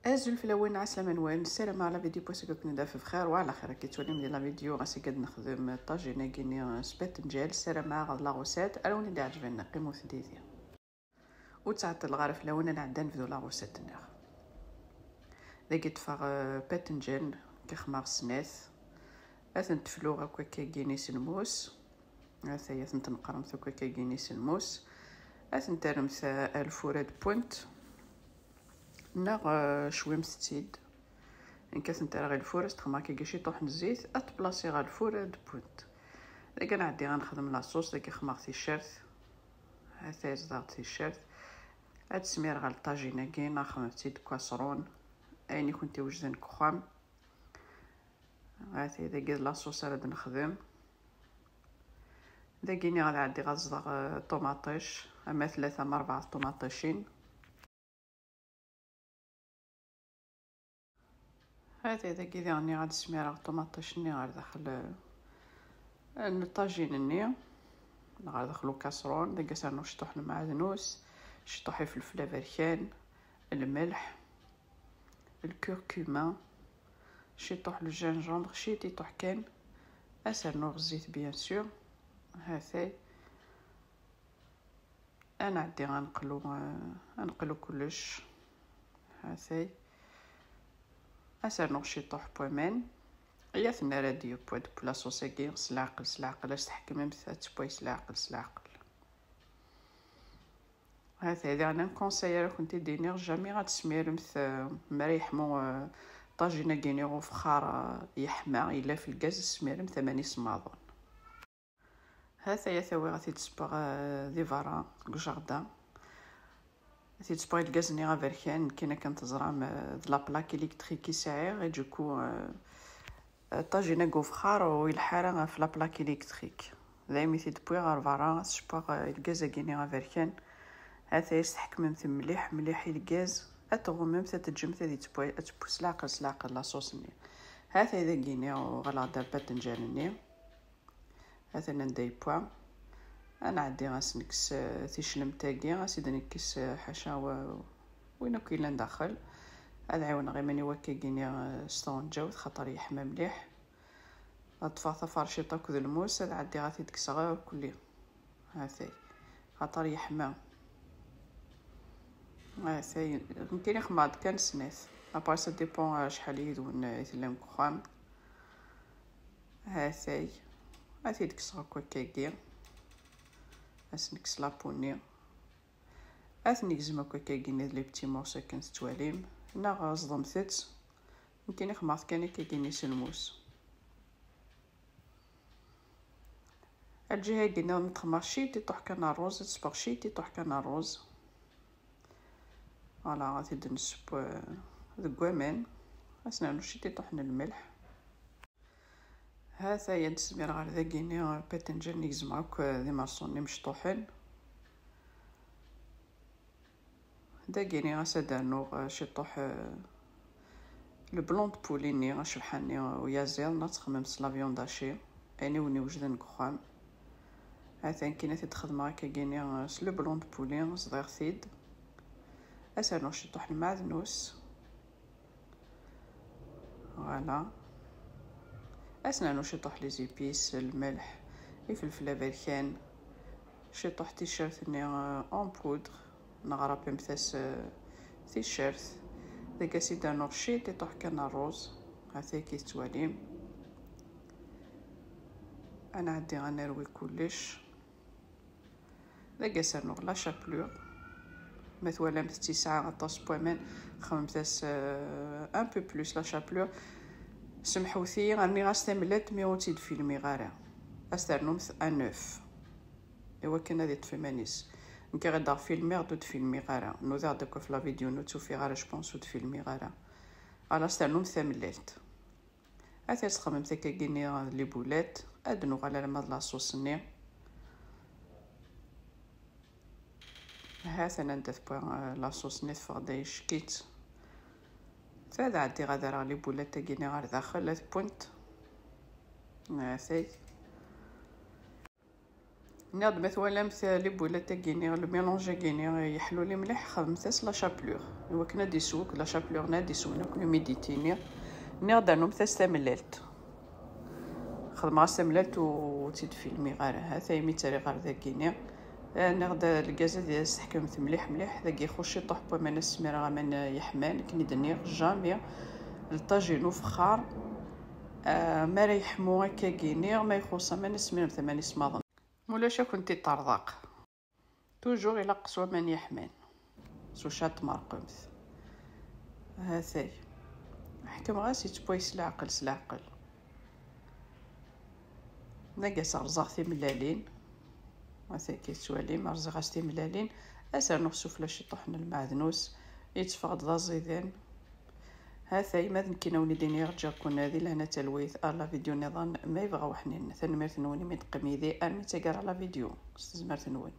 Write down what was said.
ازول الفلاوين عسلامة نوال. السلام على فيديو بوسكو كندا في بخير وعلى خير. كي تولي من لا فيديو غاسي قد نخدم طاجينه كيني سباتنجال. السلام غاد لاغوسات الون اللي عجبنا قيمو ثديديا وتسعت الغارف لون انا عندنا نفذو لاغوسات ناخ لقيت فاغ باتنجان كخمار سناث اثن تفلو هكا كيني سلموس هاثيا تنقرمث هكا كيني سلموس اثن ترمث الفوراد بونت ناغ شوي مستيد ان كاس نتا غير الفور استخدم كي كيشي طوح الزيت اتبلاصي غير الفور بونت لكن عندي غنخدم لاصوص داك خمار تيشيرت هاثا زدار تيشيرت هاد سمير غير الطاجينه كاين نخدم تيد كواسرون ايني كنتي وجدن كخام هاثي داك لاصوص راه نخدم داكيني غادي عندي غزدار طوماطيش اما 3 من 4 طوماطيشين هذا داكي راني غاد سميره طوماطيشني غير داخل الطاجين ني غير داخلو كاسرون داك سانو شطوح المعدنوس شطوحي فلفل افريكان الملح الكركوما شطوح الجنجبر شي تيطوح كان اسرنو الزيت بيان سور هاثي انا عندي غنقلو كلش هاثي اسرنو شطوح بومان يا ثنا راديو بود بلا صوصيكي سلاقل اش تحكم مثات بوي سلاقل هذا انا كونساير كنت دينير جامي غتسمير مث مريح مو طاجينه كينيغو فخار يحمى الا في الغاز سمير 8 صماضون هذا يا ثوي غادي تصبغ دي فارا جاردان غادي تصبغ الغاز ني غافركان كاينه كنتزرع لا بلاك الكتريكي ساعه غي دوكو طاجينه كوفخار ويلحارة في لابلاك الكتريك دايما تيدبوي غير فارا تشبغ الغاز كيني غافركان هذا يستحكم مليح الغاز اتغمم تتجم تدي تبوي سلاقل لاصوص ني هذا اذا كيني وغلا دابا تنجانني هذا نداي بوا انا عندي غاسنكس تيشلم تاكي غاسيد نكس حاشا وين كاين داخل هذا عاون غير ماني وكا كيني ستون جاوت خاطر يحمى مليح طفاطا فرشيطه كذ الموس هذا عندي غادي تكسغ كلي هاثي خاطر يحمى هاثي يمكن يخماد كان سناث ابا سا ديبون شحال يدون يتلم كخام هاثي هاثي تكسغ كوكاكي اسنكس لابوني اثني زعما كوكاكي لي بتي موس كنت تواليم هنا غاصدم ثت يمكن يخماد كان كيكيني سلموس الجهه كنا نتخمر شي تطيح كان الروز تصبغ شي تطيح كان الروز فوالا غادي نسب الكوامان اسنا شي تطيح الملح هذا ينسمير غير ذاكيني باتنجان يزمعوك ذي مرصوني مشطوحين داكيني غاسدانو شطوح البلون بوليني غاشبحاني ويا زير نتخمم سلافيون داشي اني وني وجدن كخام هذا كاينه تخدم هكا كيني سلو بلون بولين صغير ثيد اسالو شطوح المعدنوس فوالا اسنانو شطوح لي زيبيس الملح الفلفل افريكان شطوح تيشيرت ني اون بودر نغرب مثاس تيشيرت داك سيدانو شي تيطوح كان الروز هاثي كي تواليم انا عندي غنروي كلش داك سانو لا شابلور مثلا متي ساعه غطاس بومان خمساس ان بو بلوس لا شابلور سمحوثي راني غاستملات ميوتي فيلمي غارا استرنوم ان نوف ايوا كان هادي تفيمانيس نكي غدا فيلمي غدو تفيلمي غارا نو ذا داك في لا فيديو نو توفي غارا جوبونسو تفيلمي غارا على استرنوم ثملات هاتي تخمم تاكا كيني لي بولات ادنو على الماء لاصوص ني هاثا ندف بوا لاصوص ني فغداي شكيت هذا عندي غادا راه لي بولات تاكيني غير داخل لا بونت هاثي ناض مثلا مثالي بولا تاكيني لو ميلونجي كيني يحلو لي مليح خمسة لا شابلور هو كنا دي سوق لا شابلور نادي سونا كنا ميديتيني ناض انو مثاس تملالت خدمة سملالت و تيد فيلمي غير هذا يميتري غير ذاكيني ناخد الكازا ديال استحكمت مليح مليح ذاك يخش يطيح بما نسمير من يحمان كني دنيغ جامي الطاجين فخار ما ريحمو هكا كينيغ ما يخص ما نسمير ثماني سماضن مولاش كنتي طرضاق توجور الى قسوة من يحمان سوشات مرقمت هاثاي حكم غاسي تبويس العقل سلعقل ناقص رزاغتي ملالين هاثاي كيتسوالي ما رزاغتي ملالين اسر نفسو فلاش يطحن المعدنوس يتفقد ذا زيدان هاثاي ماذن كينا وليدين يرجع كنا هذه لهنا تلويث لا فيديو نظام ما يبغى وحنين ثنمرت نوني من قميدي ارمي تقرا لا فيديو استزمرت نون